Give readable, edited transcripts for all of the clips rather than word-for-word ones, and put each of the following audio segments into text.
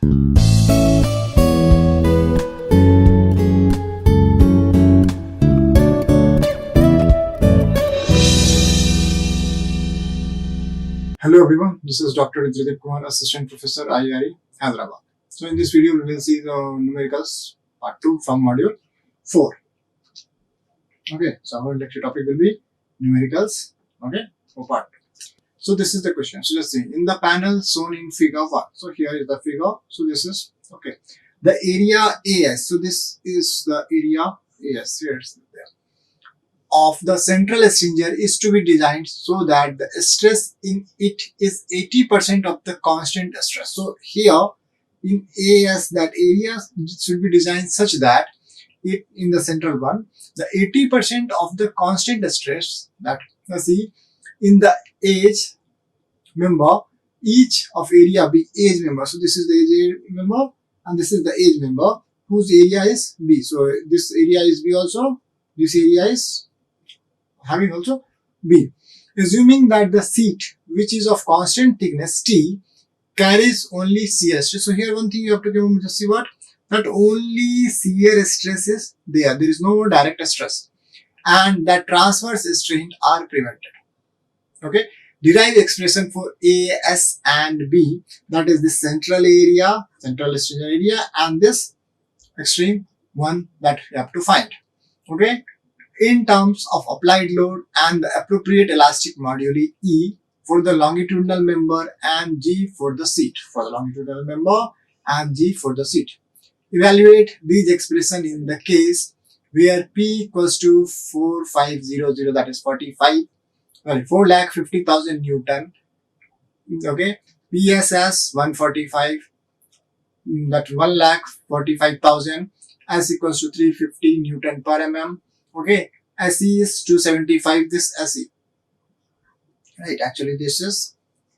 Hello everyone, this is Dr. Indradeep Kumar, Assistant Professor, IARE, Hyderabad. So in this video, we will see the numericals part 2 from module 4. Okay, so our lecture topic will be numericals, okay, for part 2. So this is the question. So just see, in the panel shown in figure 1. So here is the figure. So this is, okay, the area AS. So this is the area AS. Here it's there. Of the central stringer is to be designed so that the stress in it is 80% of the constant stress. So here in AS, that area should be designed such that it in the central one, the 80% of the constant stress that see in the edge member, each of area be edge member. So this is the edge member and this is the edge member whose area is B. So this area is B also, this area is having also B. Assuming that the sheet which is of constant thickness T carries only shear stress. So here one thing you have to remember, just see what, that only shear stress is there. There is no more direct stress and that transverse strain are prevented. Okay. Derive expression for AS and B, that is the central area, central stringer area, and this extreme one that you have to find. Okay. In terms of applied load and the appropriate elastic moduli E for the longitudinal member and G for the seat. For the longitudinal member and G for the seat. Evaluate these expressions in the case where P equals to 4500, that is 4,50,000 Newton. Okay. PSS 145, that 1,45,000, S equals to 350 Newton per mm. Okay, SE is 275, this SE. Right, actually this is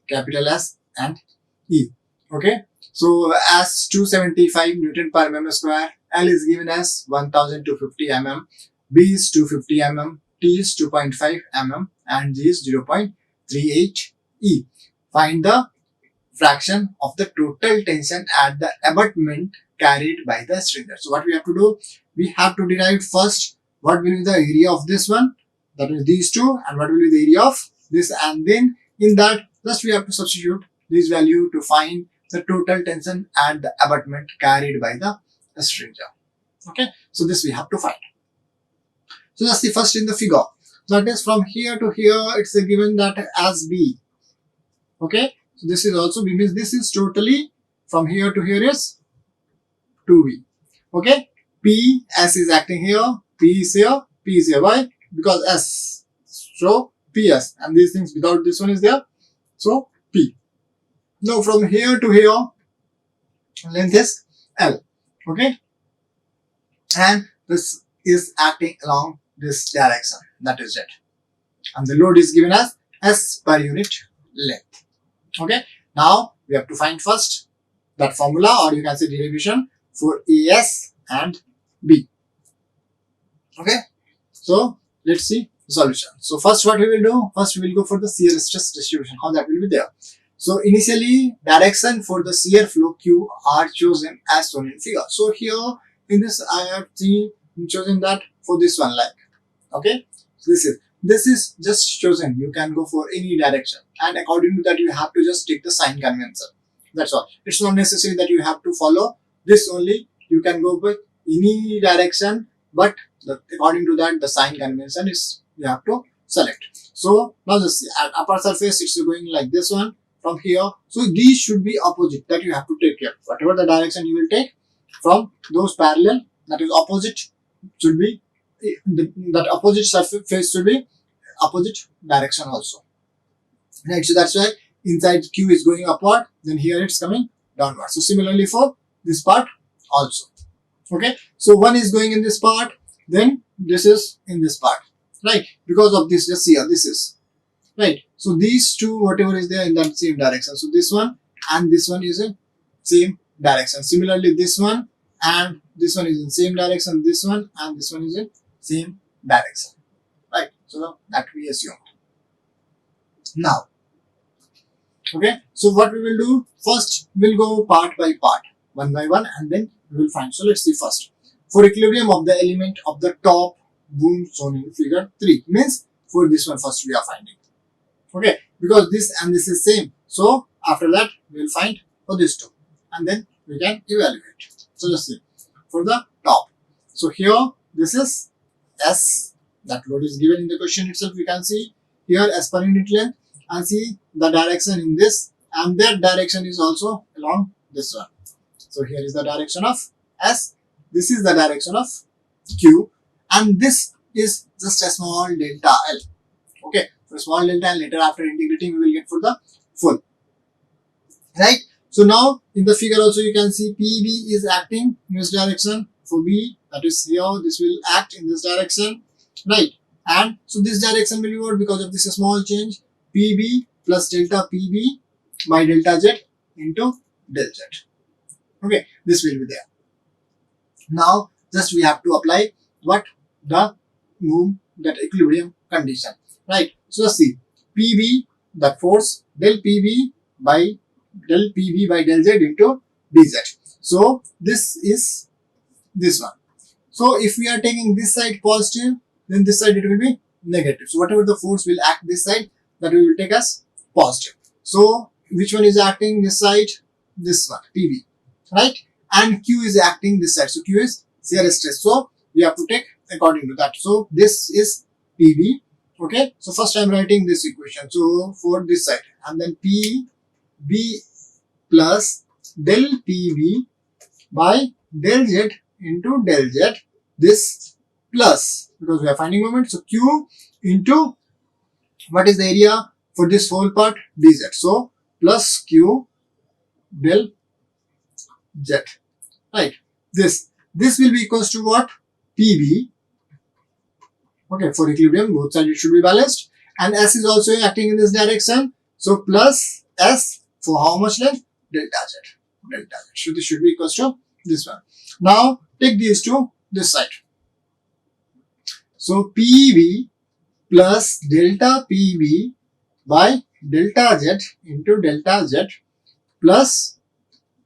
capital S and E. Okay, so S 275 Newton per mm square, L is given as 1250 mm, B is 250 mm, T is 2.5 mm and G is 0.38 E. Find the fraction of the total tension at the abutment carried by the stringer. So what we have to do, we have to derive first what will be the area of this one, that is these two, and what will be the area of this, and then in that just we have to substitute this value to find the total tension at the abutment carried by the stringer. Okay, so this we have to find. So that's the first in the figure. That is from here to here, it's given that as B. Okay, so this is also B, means this is totally from here to here is 2B. Okay, P, S is acting here, P is here, P is here. Why? Because S. So PS. And these things without this one is there. So P. Now from here to here, length is L. Okay. And this is acting along this direction. That is it. And the load is given as S per unit length. Okay. Now we have to find first that formula, or you can say derivation for AS and B. Okay, so let's see the solution. So first what we will do, first we will go for the shear stress distribution, how that will be there. So initially direction for the shear flow Q are chosen as shown in figure. So here in this I have chosen that for this one, like, okay, so this is just chosen. You can go for any direction and according to that you have to just take the sign convention. That's all. It's not necessary that you have to follow this only. You can go with any direction, but according to that the sign convention is you have to select. So now just see, at upper surface it's going like this one from here. So these should be opposite, that you have to take care. Whatever the direction you will take from those parallel, that is opposite, should be that opposite surface should be opposite direction also. Right, so that's why inside Q is going upward, then here it's coming downward. So similarly for this part also. Okay, so one is going in this part, then this is in this part, right? Because of this, just here, this is, right? So these two, whatever is there in that same direction. So this one and this one is in same direction. Similarly, this one and this one is in same direction. This one and this one is in same direction, right? So that we assume. Now, okay. So what we will do first, we'll go part by part. one by one, and then we will find. So let's see first. For equilibrium of the element of the top boom shown in figure 3, means for this one first we are finding. Okay, because this and this is same. So after that we will find for these two, and then we can evaluate. So let's see for the top. So here this is S, that load is given in the question itself. We can see here S per unit length, and see the direction in this, and that direction is also along this one. So here is the direction of S, this is the direction of Q, and this is just a small delta L. Okay, for small delta L, later after integrating we will get for the full. Right. So now in the figure also you can see PB is acting in this direction. For B, that is here, this will act in this direction, right? And so this direction will be what? Because of this small change, PB plus delta PB by delta Z into del Z. Okay, this will be there. Now just we have to apply what? The boom, that equilibrium condition, right? So let's see, PB, that force, del PB by del Z into dz. So this is this one. So if we are taking this side positive, then this side it will be negative. So whatever the force will act this side, that we will take as positive. So which one is acting this side? This one, PB, right? And Q is acting this side. So Q is shear stress. So we have to take according to that. So this is PB. Okay. So first I am writing this equation. So for this side, and then PB plus del PB by del Z into del Z, this plus, because we are finding moment, so Q into what is the area for this whole part? dz. So plus Q del Z, right? This will be equals to what? PB. Okay, for equilibrium both sides it should be balanced, and S is also acting in this direction. So plus S for how much length? Delta Z. So this should be equals to this one. Now take these two this side. So PB plus delta PB by delta Z into delta Z plus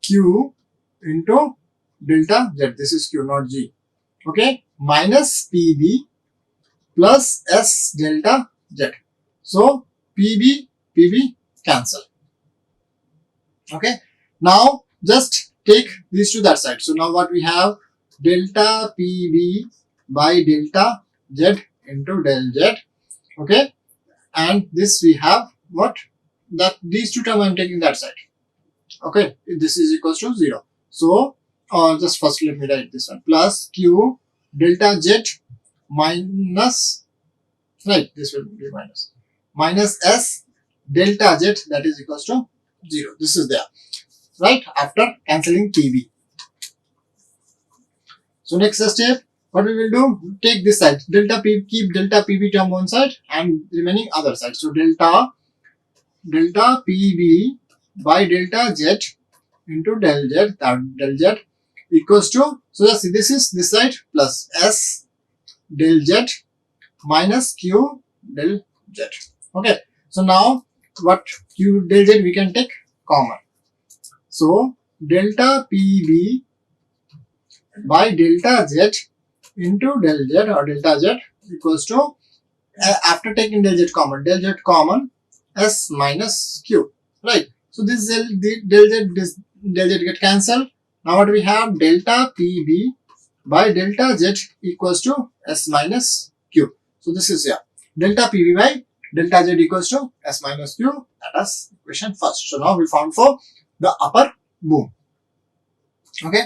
Q into delta Z. This is Q, not G. Okay, minus PB plus S delta Z. So PB cancel. Okay, now just take these to that side. So now what we have? Delta PB by delta Z into del Z. Okay, and this we have what? That these two terms I am taking that side. Okay, this is equals to 0. So just first let me write this one, plus Q delta Z minus, right, this will be minus S delta Z, that is equals to 0. This is there, right, after cancelling PB. So next step, what we will do, take this side, delta P, keep delta PB term one side and remaining other side. So delta PB by delta Z into del Z, that del Z equals to, so let's see, this is this side plus S del Z minus Q del Z. Okay, so now what? Q del Z we can take common. So delta PB by delta Z into del Z or delta Z equals to, after taking del Z common, S minus Q, right? So this del Z get cancelled. Now what we have? Delta PB by delta Z equals to S minus Q. So this is here. Delta PB by delta Z equals to S minus Q. That is equation first. So now we found for the upper boom. Okay.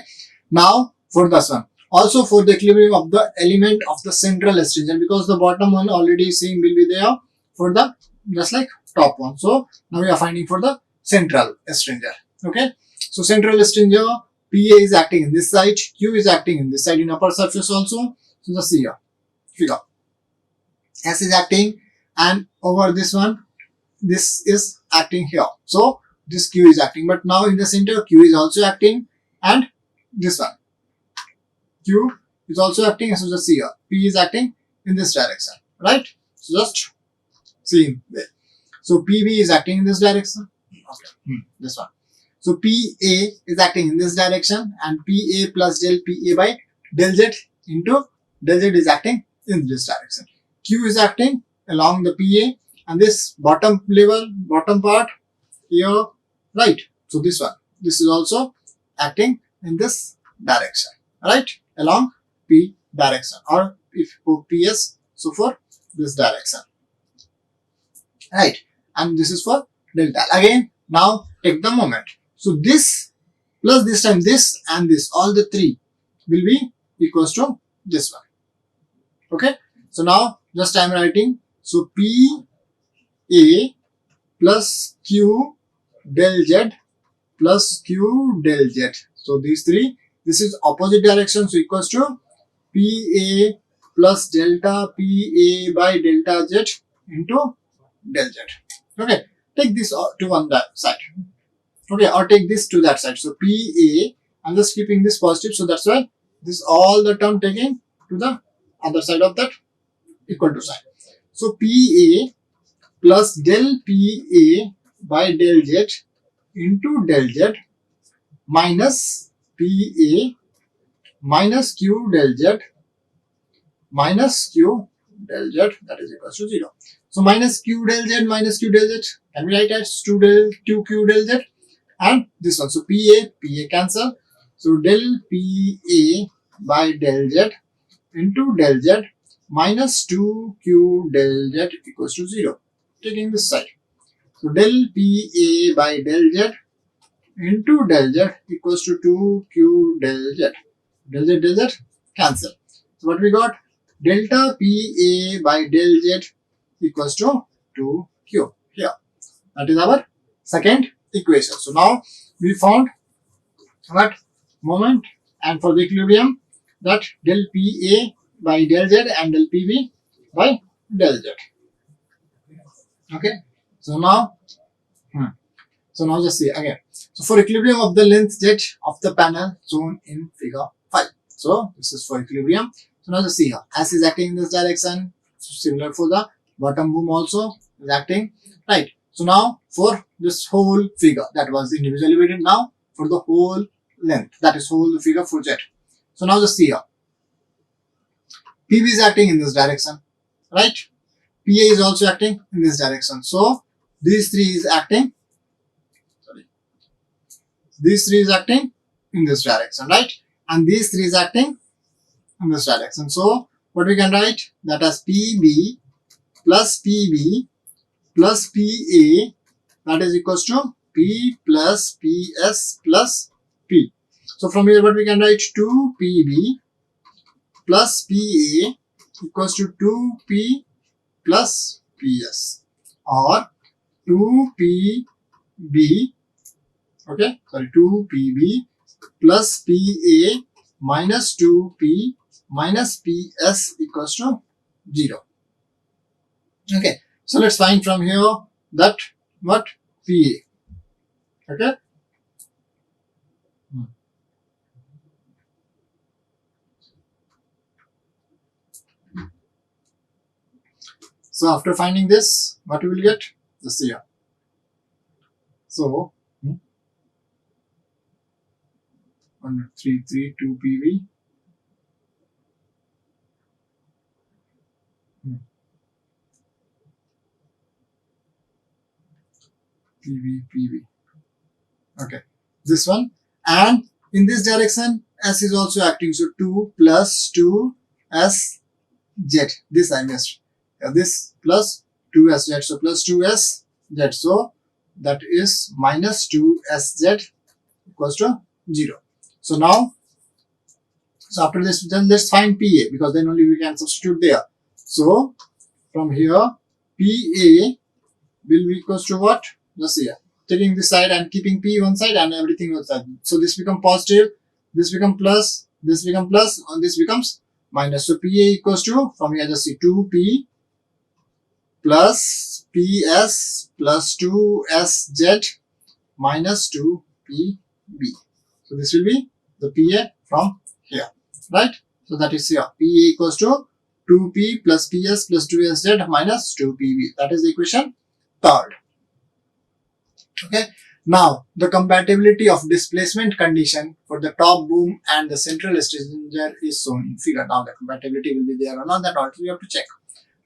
Now for this one. Also for the equilibrium of the element of the central stringent, because the bottom one already same will be there for the just like top one. So now we are finding for the central stringent. Okay. So central stringent, PA is acting in this side, Q is acting in this side in upper surface also. So just see here, figure. S is acting, and over this one, this is acting here. So this Q is acting, but now in the center, Q is also acting, and this one, Q is also acting. So just see here, P is acting in this direction, right? So just see there. So PB is acting in this direction. Okay, this one. So PA is acting in this direction and PA plus del PA by del Z into del Z is acting in this direction. Q is acting along the PA and this bottom level, bottom part here, right? So this one, this is also acting in this direction, right? Along P direction, or if for PS, so for this direction, right? And this is for delta. Again, now take the moment. So this plus this time this and this, all the three will be equals to this one. Okay. So now just I am writing. So P A plus Q del Z plus Q del Z. So these three, this is opposite direction, so equals to PA plus delta PA by delta Z into del Z. Okay, take this to one side. Okay, or take this to that side. So PA, I'm just keeping this positive, so that's why this all the term taking to the other side of that equal to sign. So PA plus del PA by del Z into del Z minus PA minus Q del Z minus Q del Z, that is equals to 0. So minus Q del Z minus Q del Z, can we write as 2Q del Z, and this one. So PA cancel. So del PA by del Z into del Z minus 2Q del Z equals to 0. Taking this side. So del PA by del Z into del Z equals to 2Q del Z. Del Z cancel. So what we got? Delta PA by del Z equals to 2Q here. That is our second equation. So now we found what moment, and for the equilibrium that del PA by del Z and del PB by del Z. Okay. So now just see again. So for equilibrium of the length Z of the panel shown in figure 5. So this is for equilibrium. So now just see here. S is acting in this direction. So similar for the bottom boom also is acting, right? So now for this whole figure that was individually weighted, now for the whole length, that is whole figure for Z. So now just see here. PB is acting in this direction, right? PA is also acting in this direction. So these three is acting. These three is acting in this direction, right? And these three is acting in this direction. So what we can write, that as PB plus PB plus PA, that is equals to P plus PS plus P. So from here what we can write, 2PB plus PA equals to 2P plus PS, or 2PB, okay, sorry, 2PB plus PA minus 2P minus PS equals to 0. Okay, so let's find from here that what PA. Okay. So after finding this, what we will get? Just here. So 1332 PV. PV. Okay, this one, and in this direction S is also acting, so 2 plus 2 S Z. This I missed. This plus 2 S Z, so plus 2 S Z. So that is minus 2 S Z equals to 0. So now, so after this, then let's find PA, because then only we can substitute there. So from here, PA will be equals to what? Just here, taking this side and keeping P one side and everything one side. So this becomes positive, this becomes plus, this becomes plus, and this becomes minus. So PA equals to, from here just see 2P plus PS plus 2SZ minus 2PB. So this will be the PA from here, right? So that is here, PA equals to 2P plus PS plus 2SZ minus 2PB. That is the equation third. Okay. Now, the compatibility of displacement condition for the top boom and the central stranger is shown in figure. Now, the compatibility will be there or not, that also we have to check,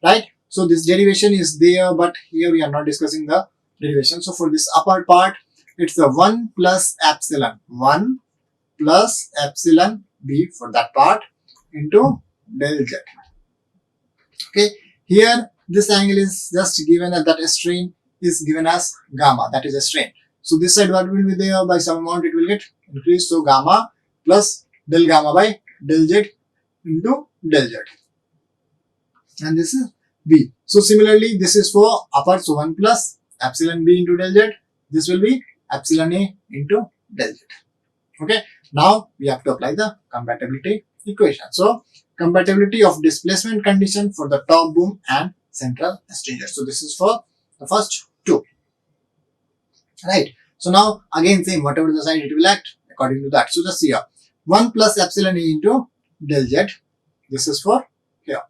right? So, this derivation is there, but here we are not discussing the derivation. So, for this upper part, it's the 1 plus epsilon, 1 plus epsilon b for that part into del z. Okay, here this angle is just given as that strain is given as gamma, that is a strain. So this side what will be there, by some amount it will get increased. So gamma plus del gamma by del z into del z, and this is b. So similarly this is for upper, so 1 plus epsilon b into del z, this will be epsilon a into del z. Okay, now we have to apply the compatibility equation. So compatibility of displacement condition for the top boom and central stranger. So this is for the first two, right? So now again same, whatever the side it will act according to that. So just see here, 1 plus epsilon a into del z, this is for here,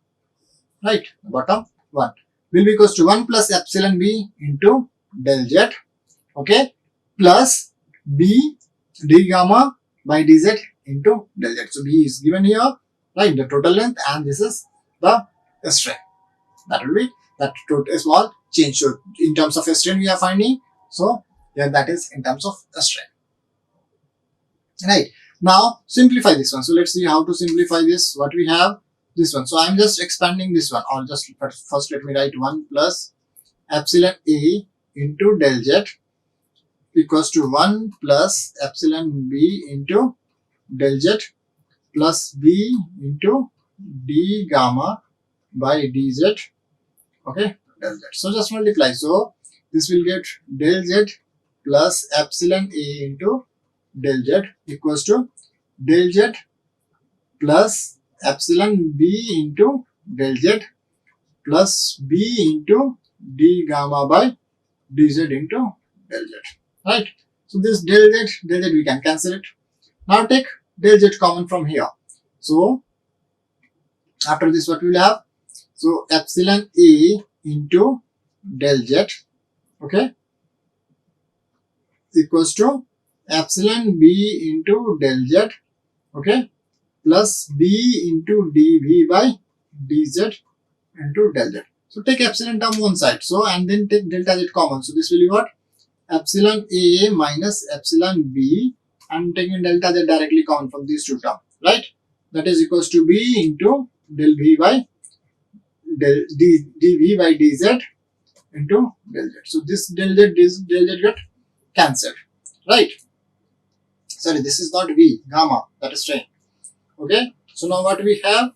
right? The bottom one will be equals to 1 plus epsilon b into del z, okay, plus b d gamma by dz into del z. So b is given here, right, the total length, and this is the strain. That will be that total small change. So in terms of strain we are finding, so here that is in terms of strain, right? Now simplify this one. So let's see how to simplify this. What we have this one. So I'm just expanding this one, or just first let me write 1 plus epsilon a into del z equals to 1 plus epsilon b into del z plus b into d gamma by dz, okay, del z. So just multiply. So this will get del z plus epsilon a into del z equals to del z plus epsilon b into del z plus b into d gamma by dz into del z, right? So this del z we can cancel it. Now take del z common from here. So after this what we will have? So epsilon a into del z, okay, equals to epsilon b into del z, okay, plus b into dv by dz into del z. So take epsilon term one side. So and then take delta z common. So this will be what? Epsilon a minus epsilon b, and taking delta z directly common from these two terms, right? That is equals to b into del v by del dv by dz into del z. So this del z get cancelled, right? Sorry, this is not v, gamma, that is strain. Okay, so now what we have?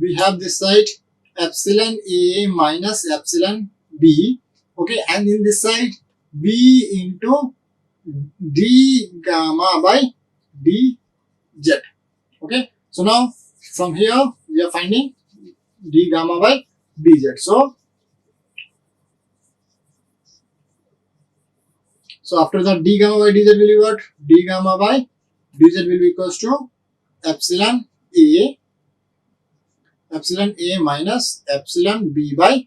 We have this side epsilon a minus epsilon b, okay, and in this side b into d gamma by dz, okay. So now from here we are finding d gamma by dz. So after that d gamma by dz will be what? D gamma by dz will be equals to epsilon a minus epsilon b by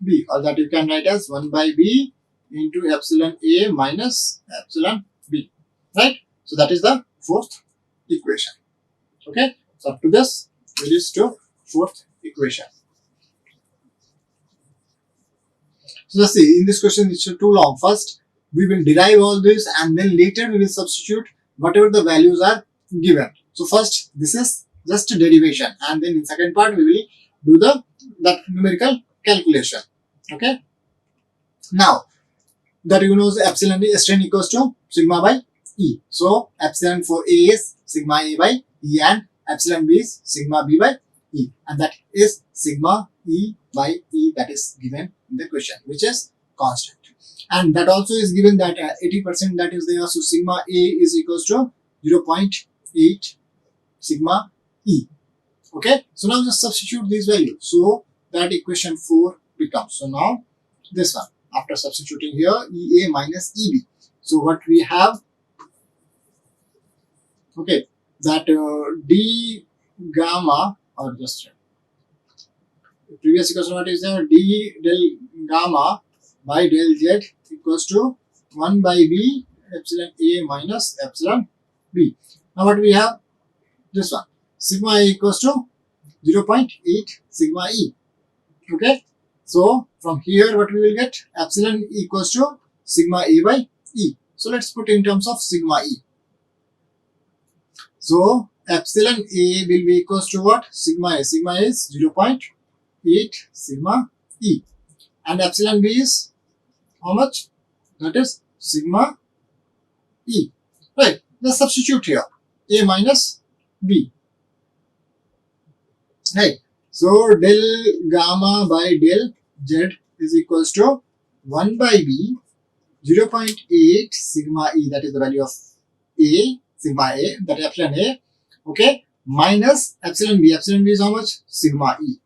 b, or that you can write as 1 by b into epsilon a minus epsilon b, right? So that is the fourth equation, okay. So up to this it is to fourth equation. So let's see, in this question it's too long. First we will derive all this, and then later we will substitute whatever the values are given. So first this is just a derivation, and then in second part we will do that numerical calculation, okay. Now that you know the epsilon strain equals to sigma by E. So epsilon for A is sigma A by E, and epsilon B is sigma B by E, and that is sigma E by E, that is given in the question, which is constant. And that also is given that 80% that is there. So sigma A is equals to 0.8 sigma E. Okay, so now just substitute these values. So that equation 4 becomes, so now this one, after substituting here EA minus EB. So what we have, okay, that D gamma, or just previous equation what is there, D del gamma by del Z equals to 1 by B epsilon A minus epsilon B. Now what we have? This one. Sigma A equals to 0.8 sigma E. Okay. So from here what we will get? Epsilon equals to sigma A by E. So let's put in terms of sigma E. So epsilon A will be equals to what? Sigma A. Sigma A is 0.8 sigma E. And epsilon B is how much? That is sigma E. Right. Let's substitute here. A minus B. Right. So del gamma by del Z is equals to 1 by B 0.8 sigma E, that is the value of A, sigma A, that is epsilon A, okay, minus epsilon B. Epsilon B is how much? Sigma E.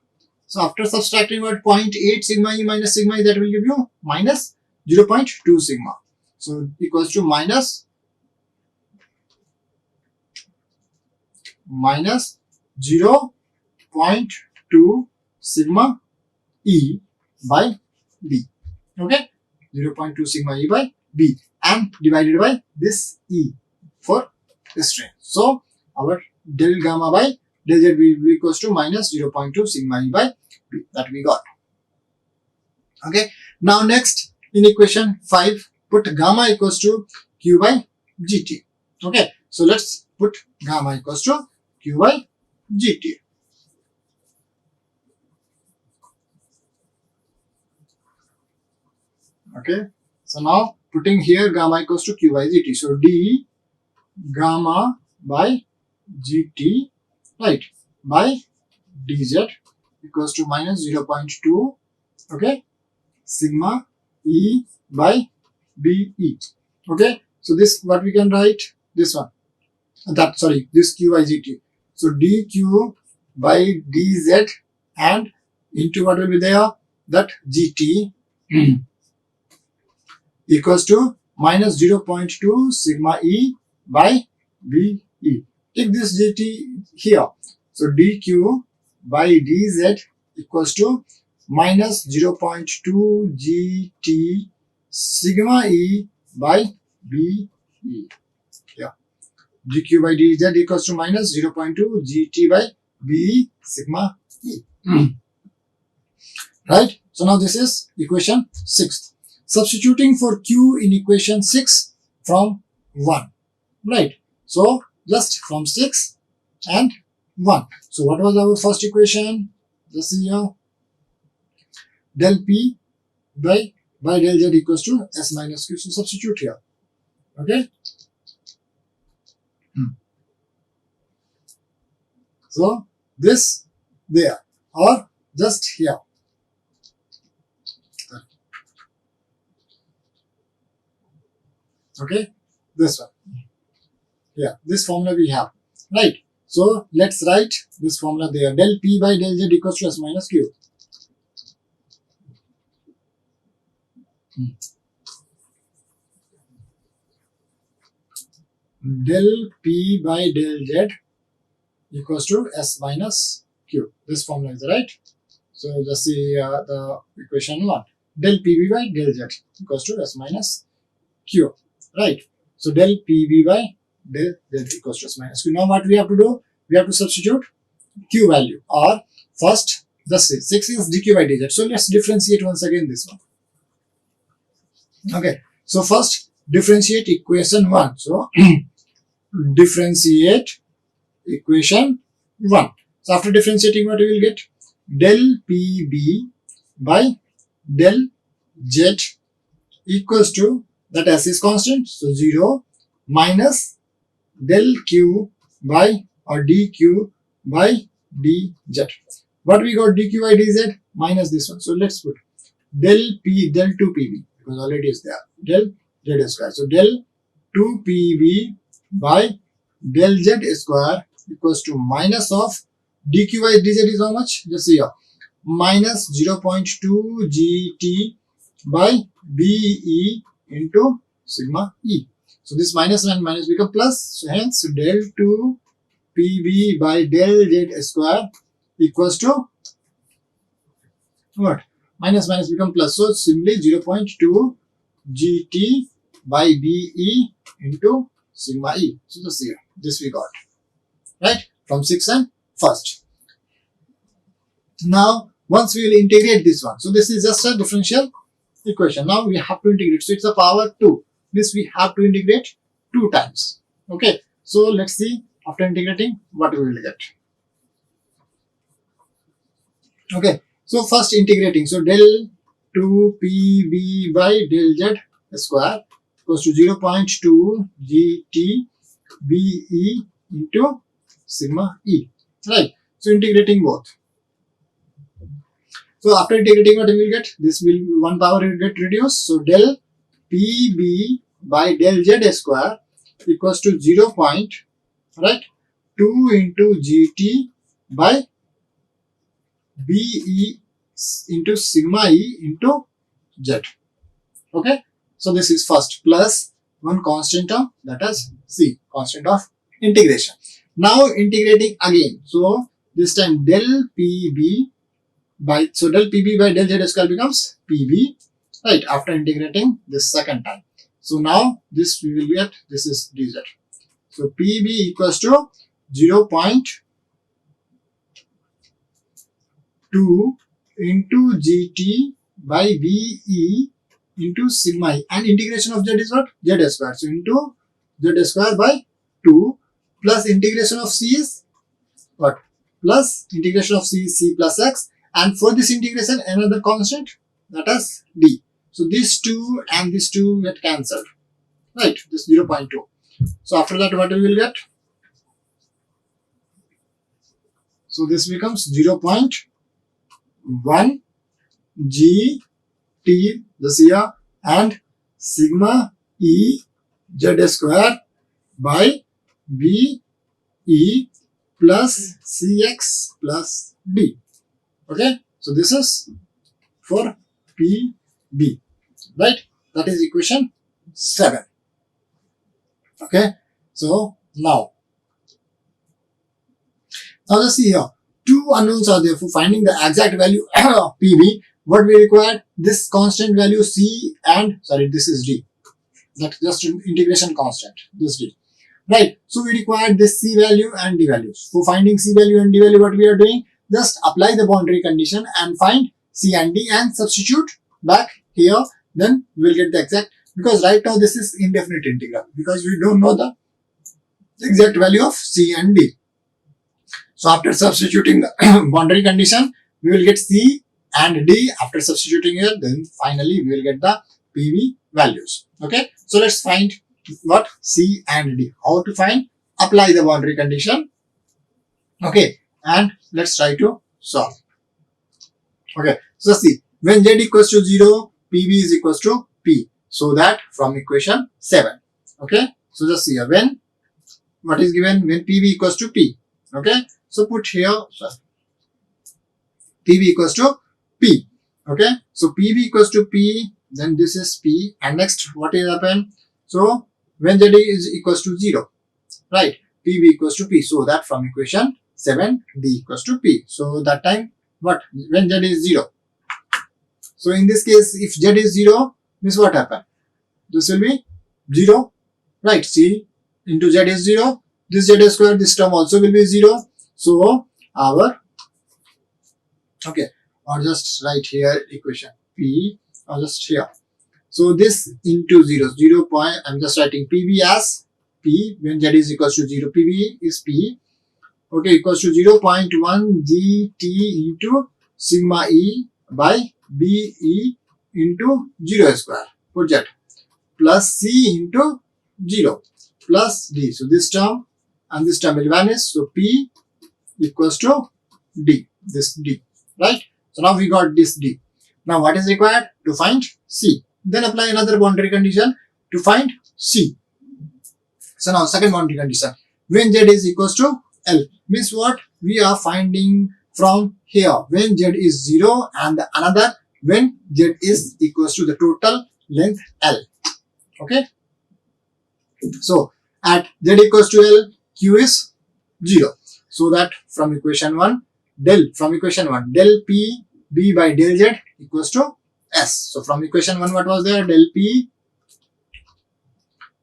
So after subtracting what 0.8 sigma E minus sigma E, that will give you minus 0.2 sigma. So equals to minus 0.2 sigma E by B. Okay, 0.2 sigma E by B and divided by this E for strain. So our del gamma by del Z will be equals to minus 0.2 sigma E by B, that we got. Okay, now next in equation 5, put gamma equals to Q by GT. Okay, so let's put gamma equals to Q by GT. Okay, so now putting here gamma equals to Q by GT. So D gamma by GT, right, by dz equals to minus 0.2, okay, sigma E by BE. Okay, so this what we can write? This one. That, sorry, this Q by GT. So dQ by dz and into what will be there? That GT equals to minus 0.2 sigma E by BE. Take this GT here. So dQ by dz equals to minus 0.2 GT sigma E by BE. Yeah. dQ by dz equals to minus 0.2 GT by BE sigma E. Right? So now this is equation 6. Substituting for Q in equation 6 from 1. Right? So just from 6 and 1. So what was our first equation? Just see here. Del P by del Z equals to S minus Q. So substitute here. Okay? So this there or just here. Okay, this one. Yeah, this formula we have. Right. So let's write this formula there. Del P by del Z equals to S minus Q. Del P by del Z equals to S minus Q. This formula is right. So just see the equation 1. Del PB by del Z equals to S minus Q. Right. So del PB by del Z equals to S minus Q. Now what we have to do? We have to substitute Q value, or first the 6 is dQ by dz. So let's differentiate once again this one. Okay. So first differentiate equation 1. So differentiate equation 1. So after differentiating, what we will get? Del PB by del Z equals to, that S is constant, so 0 minus del Q by or dQ by dz. What we got? dQ by dz minus this one. So let's put del 2 PB, because already is there, del Z square. So del 2 PB by del Z square equals to minus of dQ by dz is how much? Just see here, minus 0.2 GT by BE into sigma E. So this minus and minus become plus. So hence del 2 PB by del Z square equals to what? Minus minus become plus. So simply 0.2 GT by BE into sigma E. So this here, this we got, right, from 6 and first. Now, once we will integrate this one, so this is just a differential equation. Now we have to integrate. So it's a power 2. This we have to integrate 2 times. Okay. So let's see after integrating what we will get. Okay. So first integrating. So del 2pb by del z square equals to 0.2 gt be into sigma e. Right. So integrating both. So after integrating, what we will get? This will 1 power will get reduced. So del pb by del z square equals to 0. Right, 2 into gt by be into sigma e into z. Okay, so this is first plus one constant term, that is c, constant of integration. Now integrating again. So this time del pb by del pb by del z square becomes pb, right, after integrating this second time. So now this we will get, this is dz. So pb equals to 0.2 into gt by be into sigma e, and integration of z is what? Z square. So into z square by 2 plus integration of c is what? Plus integration of c is c plus x, and for this integration another constant, that is d. So these two and these two get cancelled, right, this 0.2. So after that what we will get? So this becomes 0.1 g t this here and sigma e z square by b e plus cx plus d. Okay, so this is for pb, right, that is equation 7. Okay, so now let's see here. 2 unknowns are there. For finding the exact value of pb, what we require? This constant value c and this is d. That's just an integration constant. This d, right? So we require this c value and d values. For finding c value and d value, what we are doing? Just apply the boundary condition and find c and d and substitute back here. Then we will get the exact. Because right now this is indefinite integral, because we don't know the exact value of c and d. So after substituting the boundary condition, we will get c and d. After substituting here, then finally we will get the pv values. Okay, so let's find what? C and d. How to find? Apply the boundary condition. Okay, and let's try to solve. Okay, so see, when z equals to 0, pb is equals to p. So that from equation 7. Okay, so just see here, when what is given? When pb equals to p. Okay, so put here pb equals to p. Okay, so pb equals to p, then this is p, and next what will happen? So when z is equals to 0, right, pb equals to p. So that from equation 7 d equals to p. So that time what? When z is 0. So in this case, if z is 0, means what happen? This will be 0, right? C into z is 0. This z square, this term also will be 0. So our, okay, or just write here equation p, or just here. So this into 0, 0 point, I'm just writing pb as p. When z is equals to 0, pb is p. Okay, equals to 0.1 gt into sigma e by be into 0 square for z plus c into 0 plus d. So this term and this term will vanish. So p equals to d, this d, right? So now we got this d. Now what is required? To find c. Then apply another boundary condition to find c. So now second boundary condition, when z is equals to l, means what? We are finding from here when z is 0 and the another when z is equals to the total length l. Okay, so at z equals to l, q is 0. So that from equation 1 del p b by del z equals to s. So from equation 1 what was there? Del p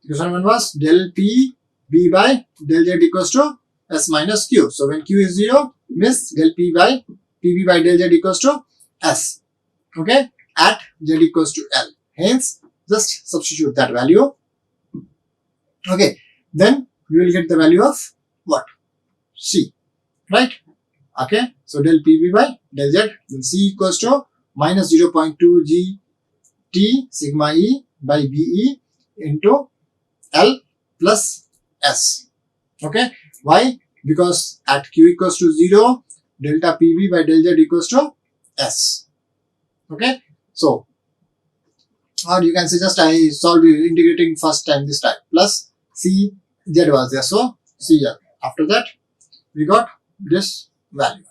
Equation 1 was del P B by del Z equals to S minus Q. So when Q is 0, means del P by PB by del Z equals to S. Okay, at Z equals to L. Hence, just substitute that value. Okay, then we will get the value of what? C, right? Okay, so del PB by del Z, then C equals to minus 0.2 G T sigma E by BE into L plus S. Okay, why? Because at Q equals to 0, delta PB by del Z equals to S. Okay, so, or you can say just I solved integrating first time this time, plus C Z was there, so CL. After that, we got this value.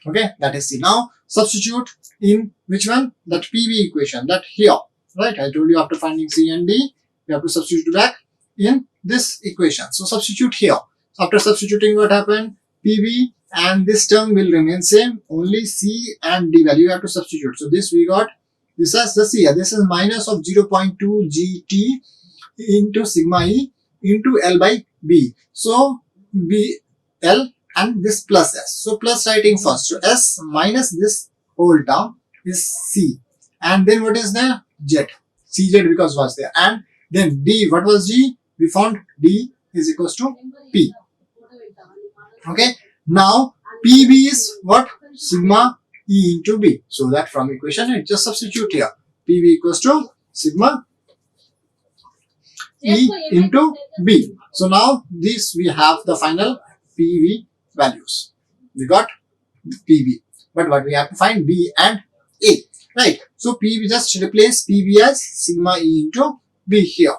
Okay, that is C. Now substitute in which one? That PV equation, that here, right? I told you after finding C and D, you have to substitute back in this equation. So substitute here. So after substituting, what happened? PV and this term will remain same. Only C and D value you have to substitute. So this we got. This is the C. This is minus of 0.2 GT into sigma E into L by B. So B L and this plus S. So plus writing first. So S minus this whole term is C. And then what is there? Z. CZ because was there. And then D, what was G? We found D is equals to P. Okay. Now PB is what? Sigma E into B. So that from equation it just substitute here. PB equals to sigma E into B. So now this we have the final PV values. We got PB. But what we have to find? B and A. Right. So PV just replace PV as sigma E into B here.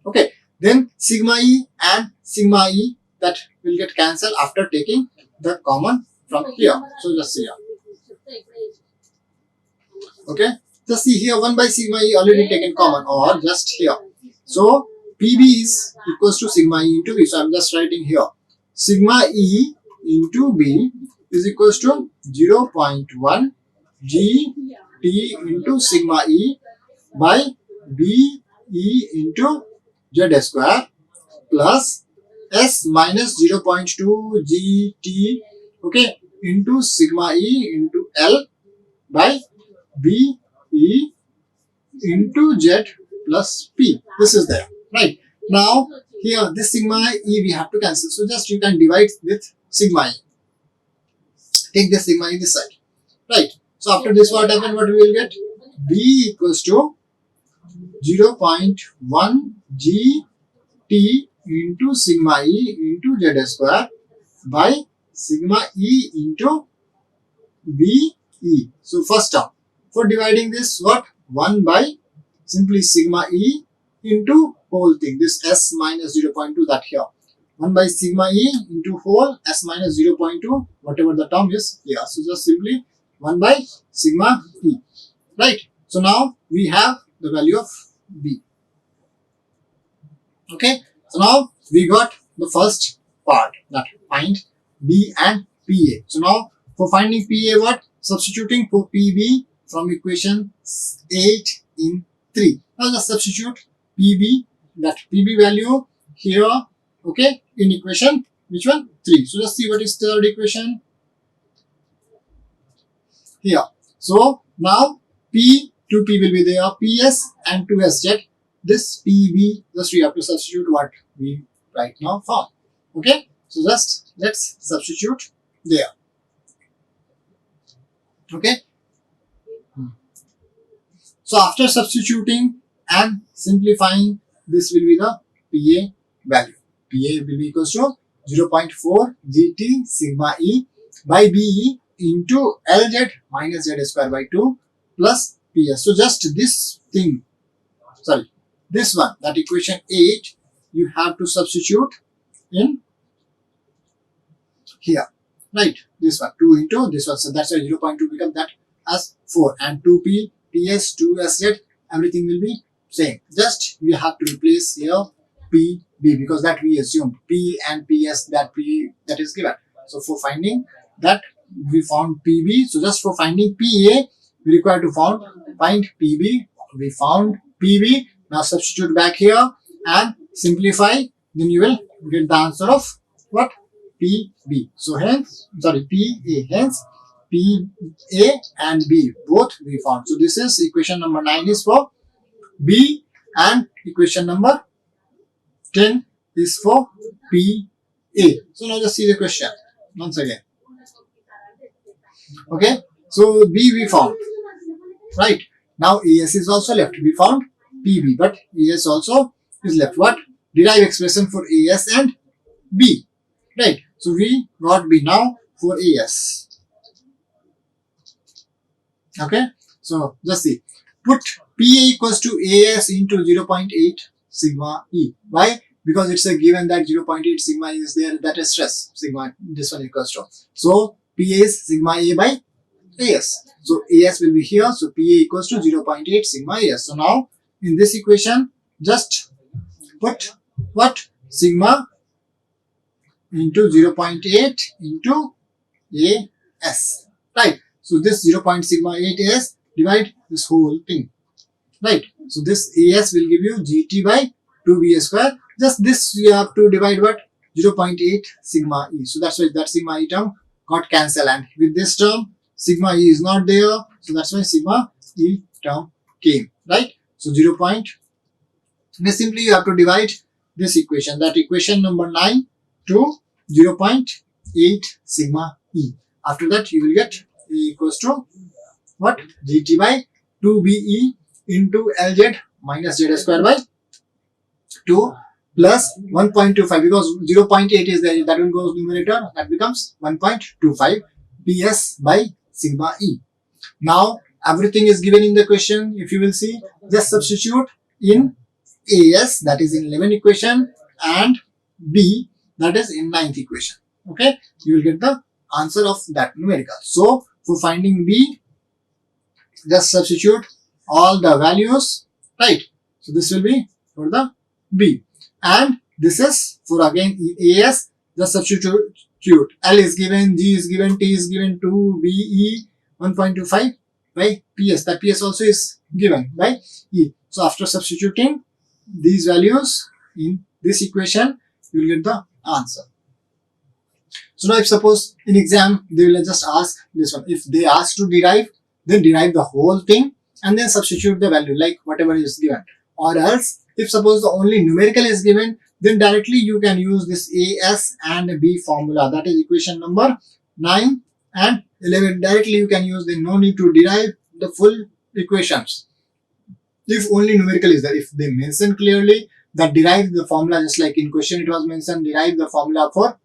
Okay. Then sigma E and sigma E that will get cancelled after taking the common from here. So just see here. Okay. Just see here 1 by sigma E already taken common or just here. So PB is equals to sigma E into B. So I'm just writing here. Sigma E into B is equals to 0.1 G T into sigma E by B E into Z square plus S minus 0.2 G T, okay, into sigma E into L by B E into Z plus P. This is there, right? Now here this sigma E we have to cancel. So just you can divide with sigma E. Take this sigma E this side, right? So after this what happened? What we will get? B equals to 0.1 G T into sigma E into Z square by sigma E into B E. So first term. For dividing this, what? 1 by simply sigma E into whole thing. This S minus 0.2 that here. 1 by sigma E into whole S minus 0.2, whatever the term is here. So just simply 1 by sigma E. Right. So now we have the value of B. Okay. So now we got the first part, that find B and PA. So now for finding PA, what? Substituting for PB from equation 8 in 3. Now just substitute PB, that PB value here, okay, in equation which one? 3. So just see what is third equation here. So now P, 2P will be there, PS and 2SZ. This PB, just we have to substitute what we right now found. Okay, so just let's substitute there. Okay. So after substituting and simplifying, this will be the PA value. PA will be equals to 0.4 GT sigma E by BE into LZ minus Z square by 2 plus PS. So just this thing, sorry, this one, that equation 8, you have to substitute in here, right? This one, 2 into this one. So that's why 0.2 become that as 4 and 2P, PS, 2SZ, everything will be same. Just you have to replace here PB because that we assumed P and PS that P that is given. So for finding that we found PB. So just for finding PA, we require to find PB. We found PB. Now substitute back here and simplify, then you will get the answer of what? PB. So hence, sorry, PA. Hence, PA and B both we found. So this is equation number 9 is for B, and equation number 10 is for PA. So now just see the question once again. Okay, so B we found, right? Now AS is also left. We found PB, but AS also is left. What? Derive expression for AS and B, right? So we got B. Now for AS. Okay, so just see. Put PA equals to AS into 0.8 sigma E. Why? Because it's a given that 0.8 sigma is there, that is stress. Sigma, this one equals to. So PA is sigma A by AS. So AS will be here. So PA equals to 0.8 sigma AS. So now in this equation, just put what? Sigma into 0.8 into AS. Right. So this 0.8 AS divide this whole thing. Right. So this AS will give you GT by 2BA square. Just this you have to divide what? 0.8 sigma E. So that's why that sigma E term got cancelled, and with this term sigma E is not there. So that's why sigma E term came. Right. So 0. Then simply you have to divide this equation, that equation number 9 to 0.8 sigma E. After that you will get E equals to what? GT by 2BE into LZ minus Z square by 2 plus 1.25, because 0.8 is there, that will go numerator, that becomes 1.25 PS by sigma E. Now everything is given in the question. If you will see, just substitute in AS, that is in 11th equation, and B, that is in 9th equation. Okay, you will get the answer of that numerical. So for finding B, just substitute all the values, right? So this will be for the B, and this is for again AS. Just substitute. L is given, G is given, T is given, 2 BE 1.25 by PS. That PS also is given by E. So after substituting these values in this equation, you will get the answer. So now if suppose in exam they will just ask this one, if they ask to derive, then derive the whole thing and then substitute the value like whatever is given. Or else if suppose the only numerical is given, then directly you can use this AS and B formula, that is equation number 9 and 11. Directly you can use, then no need to derive the full equations. If only numerical is there, if they mention clearly that derive the formula, just like in question it was mentioned, derive the formula for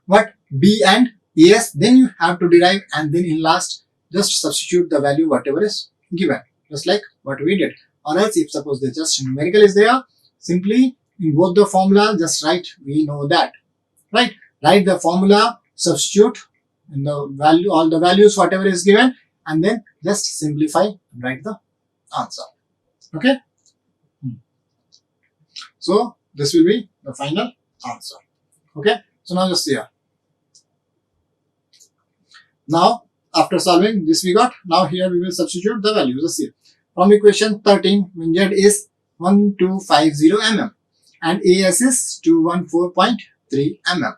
what? B and AS, then you have to derive, and then in last just substitute the value whatever is given, just like what we did. Or else if suppose the just numerical is there, simply in both the formula just write, we know that, right? Write the formula, substitute in the value, all the values whatever is given, and then just simplify and write the answer. Okay, so this will be the final answer. Okay, so now just here. Now after solving this we got, now here we will substitute the values. Let's see. From equation 13, when Z is 1250 mm and AS is 214.3 mm.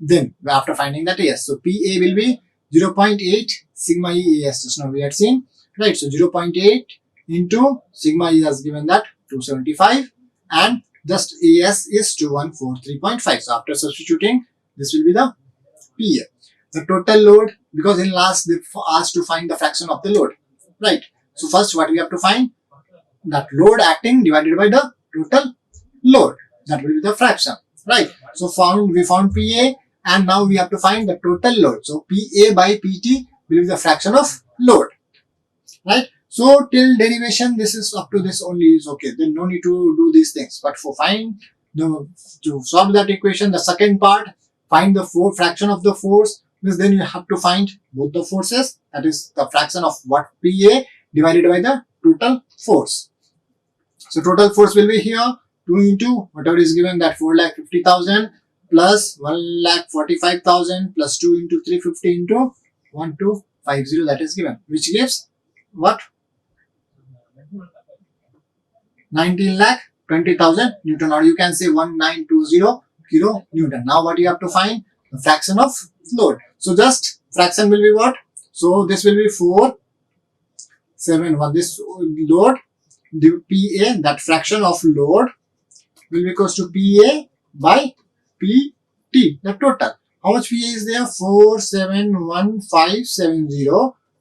Then after finding that AS, so PA will be 0.8 sigma E AS, just now we had seen, right? So 0.8 into sigma E has given that 275, and just AS is 2143.5. So after substituting, this will be the PA. The total load, because in last they asked to find the fraction of the load, right? So first what we have to find, that load acting divided by the total load, that will be the fraction, right? So we found PA, and now we have to find the total load. So PA by PT will be the fraction of load, right? So till derivation, this is up to this only is okay, then no need to do these things. But for to solve that equation, the second part, find the fraction of the force, means then you have to find both the forces, that is the fraction of what PA divided by the total force. So total force will be here 2 into whatever is given, that 4,50,000 plus 1,45,000 plus 2 into 350 into 1250, that is given, which gives what? 19 lakh 20,000 Newton, or you can say 1920 kilo Newton. Now what you have to find? The fraction of load. So just fraction will be what? So this will be 471. This load, the PA, that fraction of load will be equals to PA by PT, the total. How much PA is there? 471570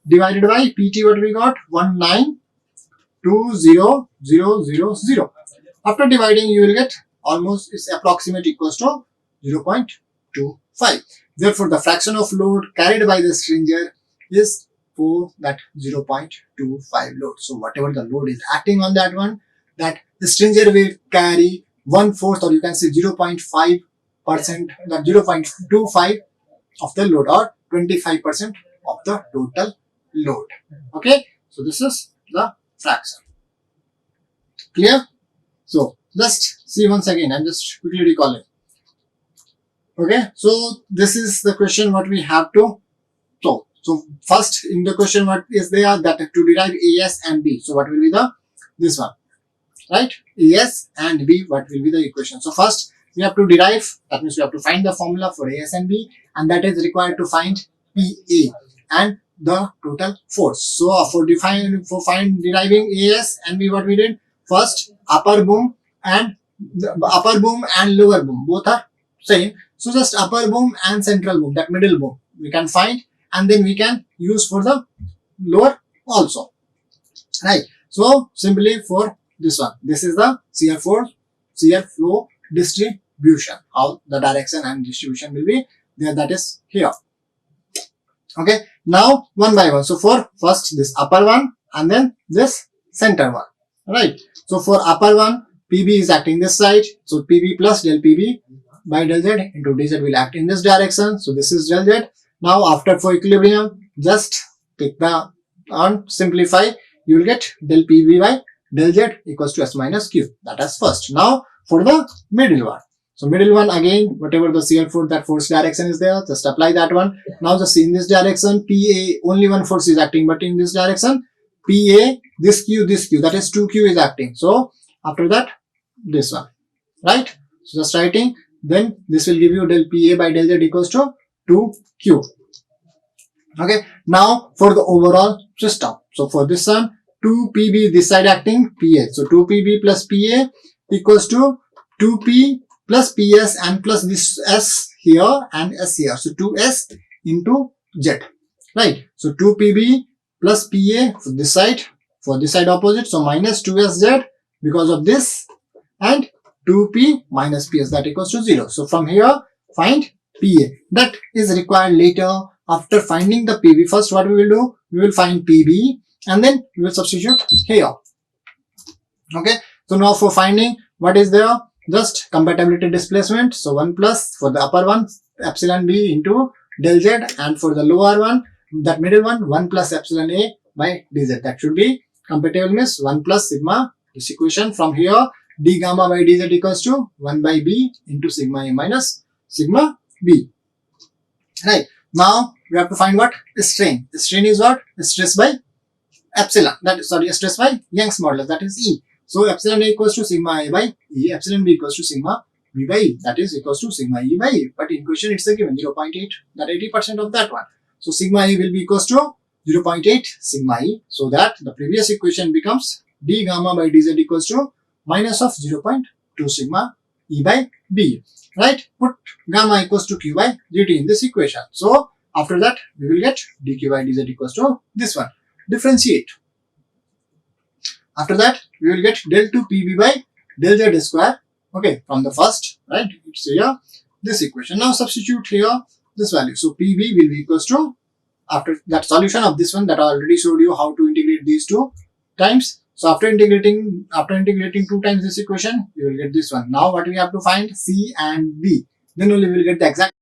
divided by PT, what we got? 1920,000. After dividing, you will get almost, it's approximate equals to 0.25. Therefore, the fraction of load carried by the stranger is for that 0.25 load. So whatever the load is acting on that one, that the stranger will carry 1/4, or you can say 0.5%, that 0.25 of the load, or 25% of the total load. Okay, so this is the fraction. Clear? So just see once again, I'm just quickly recalling. Okay, so this is the question what we have to solve. So first in the question, what is there? That to derive AS and B. So what will be the this one, right? AS and B, what will be the equation? So first we have to derive, that means we have to find the formula for AS and B, and that is required to find PA and the total force. So for deriving AS and B, what we did? First upper boom and lower boom, both are same. So just upper boom and central boom, that middle boom we can find, and then we can use for the lower also, right? So simply for this one, this is the shear flow distribution, how the direction and distribution will be there, that is here. Okay, now one by one. So for first this upper one and then this center one, right? So for upper one, PB is acting this side, so PB plus del PB by del Z into dz will act in this direction. So this is del Z. Now after for equilibrium, just take the simplify, you will get del PB by del Z equals to S minus Q. That is first. Now for the middle one. So middle one, again, whatever the shear force, that force direction is there, just apply that one. Now just in this direction, PA, only one force is acting, but in this direction, PA, this Q, that is 2Q is acting. So after that, this one, right? So just writing, then this will give you del PA by del Z equals to 2Q. Okay, now for the overall system. So for this one, 2PB this side acting, PA. So 2PB plus PA equals to 2P plus PS and plus this S here and S here. So 2S into Z, right? So 2PB plus PA for this side opposite. So minus 2SZ because of this, and 2P minus PS, that equals to 0. So from here, find PA. That is required later after finding the PB. First what we will do, we will find PB and then we will substitute here. Okay, so now for finding what is there, just compatibility displacement. So 1 plus for the upper one, epsilon B into del Z, and for the lower one, that middle one, 1 plus epsilon A by dz. That should be compatible, means 1 plus sigma. This equation from here, d gamma by dz equals to 1 by B into sigma A minus sigma B. Right. Now we have to find what? Strain. Strain is what? Stress by epsilon. That is, sorry, stress by Young's modulus, that is E. So epsilon A equals to sigma A by E, epsilon B equals to sigma B by E, that is equals to sigma E by E. But in question it's a given 0.8, that 80% of that one. So sigma A will be equals to 0.8 sigma E, so that the previous equation becomes d gamma by dz equals to minus of 0.2 sigma E by B. Right? Put gamma equals to Q by dt in this equation. So after that we will get dq by dz equals to this one. Differentiate. After that, we will get del 2 PB by del Z square. Okay, from the first, right? It's here, this equation. Now substitute here this value. So PB will be equals to, after that solution of this one that I already showed you how to integrate these two times. So after integrating 2 times this equation, you will get this one. Now what we have to find? C and B. Then only we will get the exact